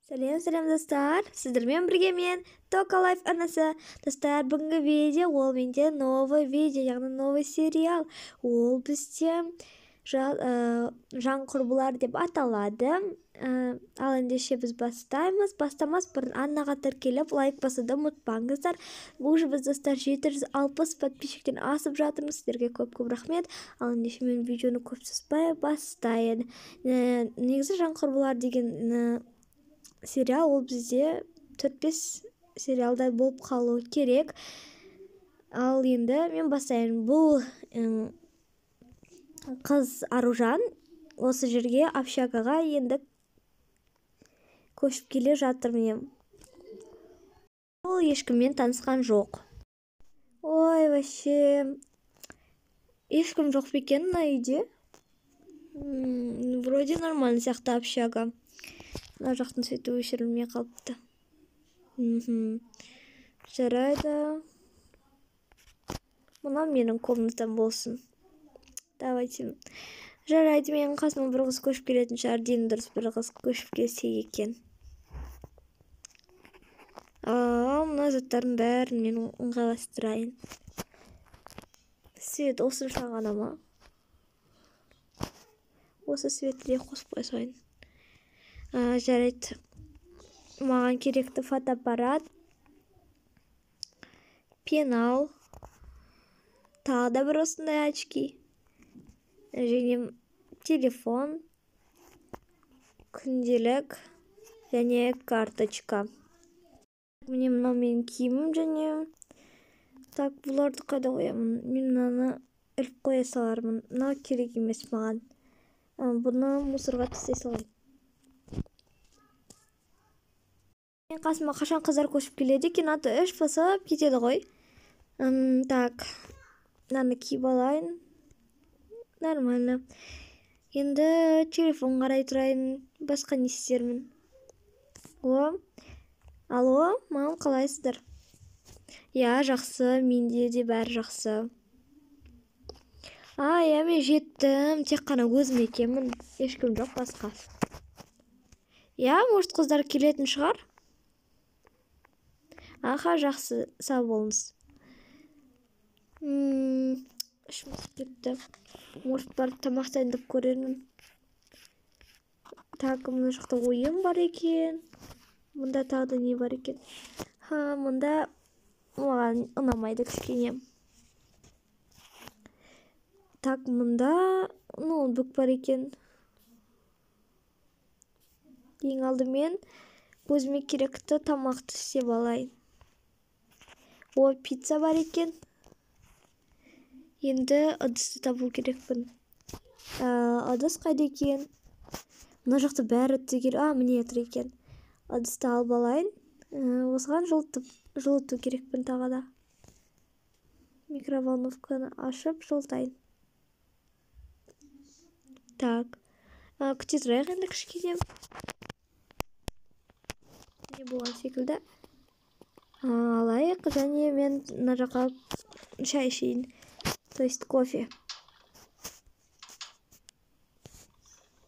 Сәлем достар, сіздермен бірге мен Тока Лайф анасы. Достар, бүгінгі видео ол менде новый видео, яғни новый сериал. Ол бізде жан құрбылар деп аталады. Ал ендеше біз бастаймыз. Бастамас бұрын Аннаға тіркеліп лайк басуды ұмытпаңыздар. Уже біз достар 760 подписчиктен асып жатырмыз. Сіздерге көп рахмет. Ал ендеше мен видеоны көп созбай бастайын. Негізі жан құрбылар деген сериал ол бізде 4-5 сериалда болып қалу керек. Ал енді мен бастайын. Бұл қыз Аружан осы жерге общагаға енді көшіп келе жатыр. Ол ешкіммен танысқан жоқ. Ой, вообще ешкім жоқ екен мына үйде. Вроде нормально сияқты общага. Мына жақтың светі өшірілмей қалыпты. Жарайды. Мына менің комнатам болсын. Давайте. Жарайды, менің қасыма бір қыз көшіп келетін шығар. Дені дұрыс бір қыз көшіп келсе екен. Мына заттардың бәрін мен ыңғайластырайын. Свет осынша ғана ма? Осы светті де қосып қойсайын. Жарайды. Маған керекті фотоаппарат, пенал, тағы да бір осындай очки, және телефон, күнделік және карточка. Міне мынау менің киімім және так, бұларды қайда қоямын? Мен мынаны іліп қоя салармын. Мынау керек емес маған. Бұны мусорға тастай салайын. Мен қасыма қашан қыздар көшіп келеді екен, аты үш басып кетеді ғой. Так, мынаны киіп алайын. Нормально. Енді телефон қарай тұрайын. Басқа не істермін? Алло, мам, қалайсыздар? Я, жақсы, менде де бәрі жақсы. Я, мен жеттім. Тек қана өзім екенмін. Ешкім жоқ басқа. Я, может, қыздар келетін шығар? Аха, жақсы, сау болыңыз. Ішім кетті. Может, барып тамақтайын деп көрермін. Так, мұнда жақта ойын бар екен. Мұнда тағы да не бар екен? Мұнда маған ұнамайды кішкене. Так, мұнда ноутбук бар екен. Ең алдымен өзіме керекті тамақты істеп алайын. Пицца бар екен. Енді ыдысты табу керекпін. Ыдыс қайда екен? Мына жақта бәрі түгел. Міне тұр екен. Ыдысты алып алайын. Осыған жылыту керекпін тағы да. Микроволновканы ашып жылытайын. Так. Күте тұрайық енді кішкене. Не болған секілді. Алайық, және мен мына жаққа шай ішейін. То есть кофе.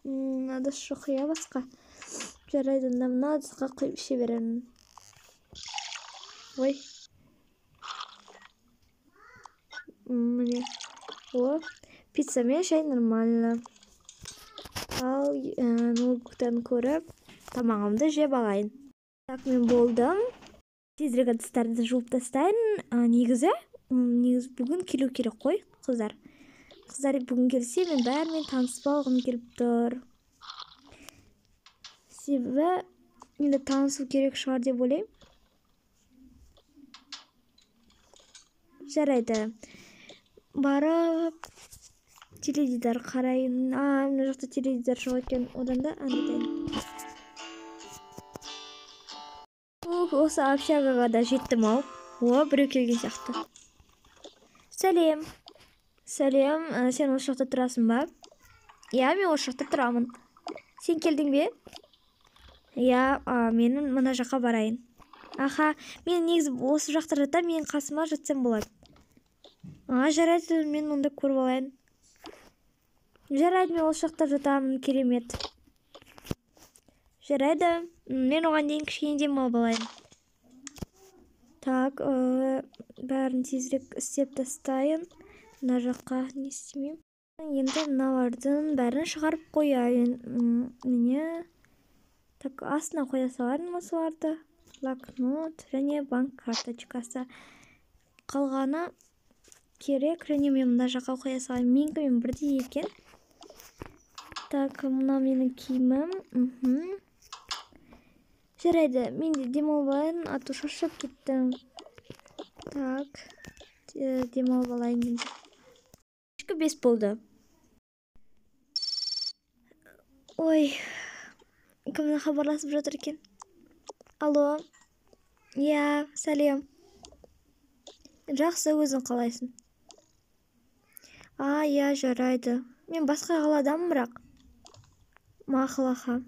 Ыдыс жоқ я басқа. Жарайды, мына ыдысқа құйып іше беремін. Ой. Міне. Пицца мен шай нормально. Ал ноутбуктан көріп тамағымды жеп алайын. Так, мен болдым. Тезірек ыдыстарды жуып тастайын. Негізі бүгін келу керек қой, қыздар. Қыздар бүгін келсе, мен бәрімен таныспалғым келіп тұр. Себебі енді танысу керек шығар деп ойлаймын. Жарайды. Барып теледидар қарайын. Мына жақта теледидар жоқ екен. Одан да аңдайын. Осы общагаға да жеттім ау. Біреу келген сияқты. Сәлем. Сәлем. Сен осы жақта тұрасың ба? Я, мен осы жақта тұрамын. Сен келдің бе? Я, менің мына жаққа барайын. Аха, мен негізі осы жақта жатам, мен қасыма жатсам болады. Жарайды, мен мұнда көріп алайын. Жарайды, мен осы жақта жатамын, керемет. Жарайды. Мен оған дейін кішкене демалып алайын. Так, бәрін тезірек істеп тастайын. Мына жаққа не істемеймін. Енді мыналардың бәрін шығарып қояйын. Міне. Так, астына қоя салайын осыларды. Блокнот және банк карточкасы. Қалғаны керек, және мен мына жаққа қоя салайын. Менімен бірдей екен. Так, мына менің киімім. Жарайды, мен де демалып алайын, ату шаршап кеттім. Так, демалып алайын. Кешкі 5 болды. Ой, кімнен хабарласып жатыр екен? Алло. Я, сәлем. Жақсы, өзің қалайсың? Я, жарайды. Мен басқа қаладамын, бірақ. Мақұл, аха.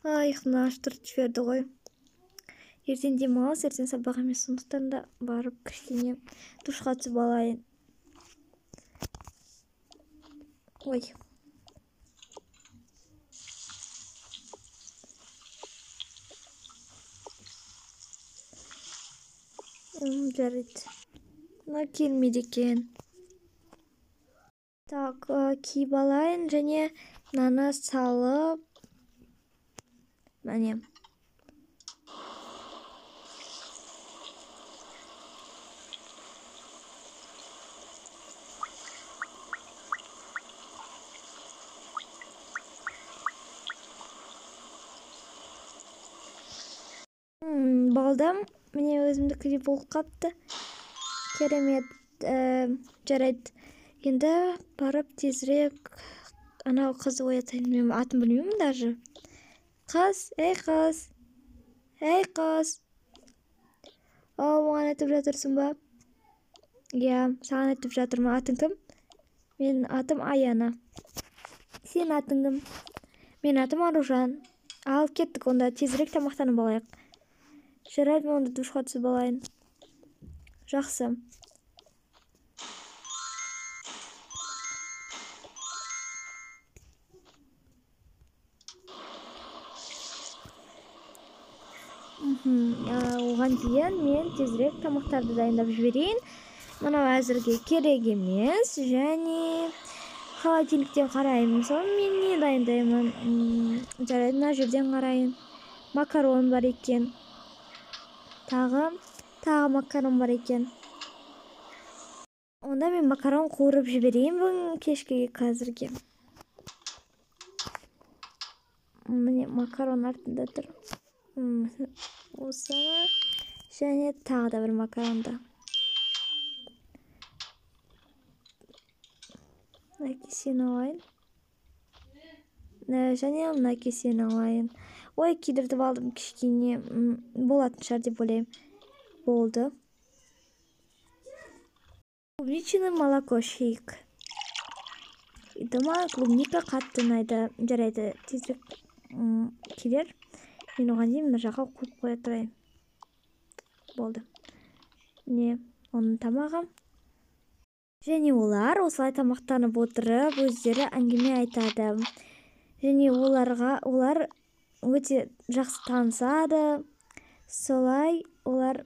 Ұйқыны аштырып жіберді ғой. Ертең демалыс, ертең сабақ емес, сондықтан да барып кішкене душқа түсіп алайын. Ой. Жарайды. Мына келмейді екен. Так, киіп алайын және мынаны салып. Мәне. Балдам, міне өзімдікі болып қапты. Керемет. Жарайды. Енді барып тезірек анау қызды оятайын. Мен атын білмеймін даже. Қыз, қыз. Қыз. Маған айтып жатырсың ба? Я, саған айтып жатырмын. Атың кім? Мен атым Аяна. Сен атың кім? Мен атым Аружан. Ал кеттік, онда тезірек тамақтанып алайық. Жарайды, мен онда душқа түсіп алайын. Жақсы. Оған дейін мен тезірек тамақтарды дайындап жіберейін. Мынау әзірге керек емес, және холодильниктен қараймын. Мысалы, мен не дайындаймын? Жарайды, мына жерден қарайын. Макарон бар екен. Тағы макарон бар екен. Онда мен макарон қуырып жіберейін бүгін кешкіге қазірге. Міне макарон артында тұр. Осы және тағы да бір макаронда. Мына кесені алайын. Және мына кесені алайын. Ой, кидіртіп алдым кішкене. Болатын шығар деп ойлаймын. Болды. Клубничный молоко шейк. Думаю, клубника қатты ұнайды. Жарайды, тезірек келер. Мен оған дейін мына жаққа қойып қоя тұрайын. Болды. Не, оның тамағы. Және олар осылай тамақтанып отырып, өздері әңгіме айтады. Және олар өте жақсы танысады. Солай олар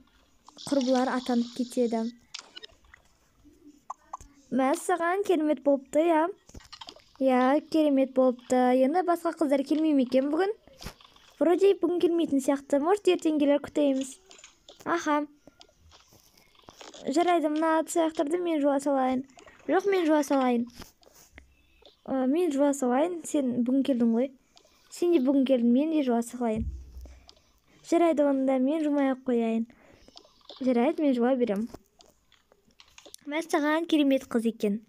құрбылар атанып кетеді. Мәссаған, керемет болыпты, я? Я, керемет болыпты. Енді басқа қыздар келмей ме екен бүгін? Вроде бүгін келмейтін сияқты. Может, ертең келер күтеміз. Аха. Жарайды, мына аяқтарды мен жуа салайын. Жоқ, мен жуа салайын. Мен жуа салайын. Сен бүгін келдің ғой. Сен де бүгін келдің, мен де жуа салайын. Жарайды, онда мен жумай-ақ қояйын. Жарайды, мен жуа берем. Мәссаған, керемет қыз екен.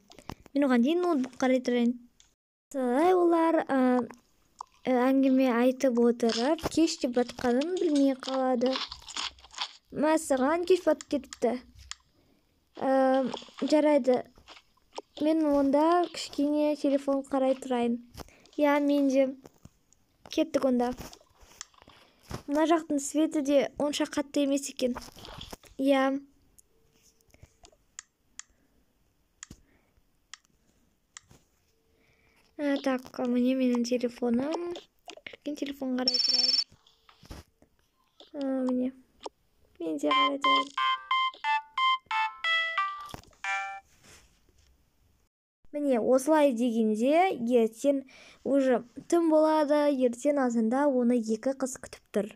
Мен оған дейін ноутбук қарай тұрайын. Солай олар әңгіме айтып отырып, кеш деп жатқанын білмей қалады. Мәссаған, кеш батып кетіпті. Жарайды. Мен онда кішкене телефон қарай тұрайын. Я, мен де. Кеттік онда. Мына жақтың светі де онша қатты емес екен. Я. Так, міне менің телефоным. Мен телефон қарай тұрайын. Міне. Мен де қарай тұрайын. Міне, осылай дегенде, ертең уже түн болады, ертең азанда оны екі қыз күтіп тұр.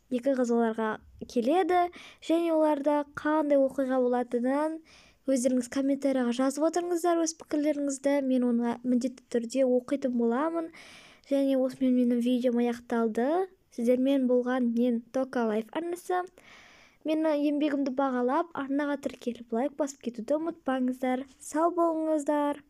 Екі қыз оларға келеді, және оларда қандай оқиға болатынын өздеріңіз комментарияға жазып отырыңыздар өз пікірлеріңізді. Мен оны міндетті түрде оқитын боламын. Және осымен менің видеом аяқталды. Сіздермен болған мен Тока Лайф арнасы. Менің еңбегімді бағалап, арнаға тіркеліп лайк басып кетуді ұмытпаңыздар. Сау болыңыздар.